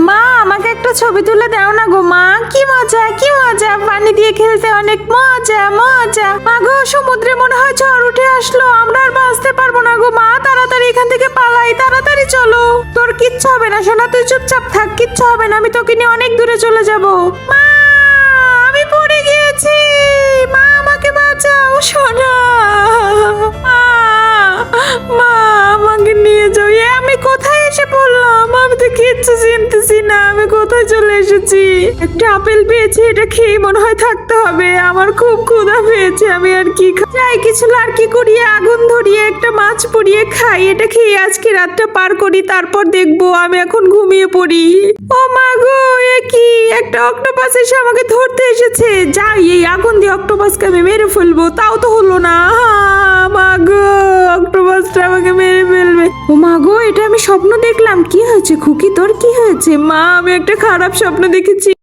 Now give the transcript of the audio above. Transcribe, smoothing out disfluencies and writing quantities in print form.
মা আমাকে একটা ছবি তুলে দাও না গো মা, কি মজা কি মজা, পানি দিয়ে খেলতে অনেক মজা মজা। মা গো সমুদ্রে মনে হয় ঝড় উঠে আসলো, আমরা আর বাঁচতে পারবো না গো মা, তাড়াতাড়ি এখান থেকে পালাই, তাড়াতাড়ি চলো। তোর কিচ্ছু হবে না সোনা, তুই চুপচাপ থাক, কিচ্ছু হবে না, আমি তোকে নিয়ে অনেক দূরে চলে যাব। মা আমি পড়ে গিয়েছি, মা আমাকে বাঁচাও সোনা। মা মা আমাকে নিয়ে যাও, আমি কোথায় এসে পড়লাম, আমি তো কিচ্ছু চিনতেছি না, আমি কোথায় চলে এসেছি। একটা আপেল পেয়েছি, এটা খেয়ে মনে হয় থাকতে হবে, আমার খুব ক্ষুধা পেয়েছে, আমি আর কি যাই কিছু আর কি করিয়ে আগুন ধরিয়ে একটা মাছ পুড়িয়ে খাই, এটা খেয়ে আজকে রাতটা পার করি, তারপর দেখবো। আমি এখন ঘুমিয়ে পড়ি। ও মা গো এ কি, একটা অক্টোপাস এসে আমাকে ধরতে এসেছে, যাই এই আগুন দিয়ে অক্টোপাসকে আমি মেরে ফেলবো, তাও তো হলো না। মা গো অক্টোপাসটা আমাকে মেরে ফেলবে। ও মা গো এটা আমি স্বপ্ন দেখলাম, কি হয়েছে খুকি তোর, কি হয়েছে? মা আমি একটা খারাপ স্বপ্ন দেখেছি।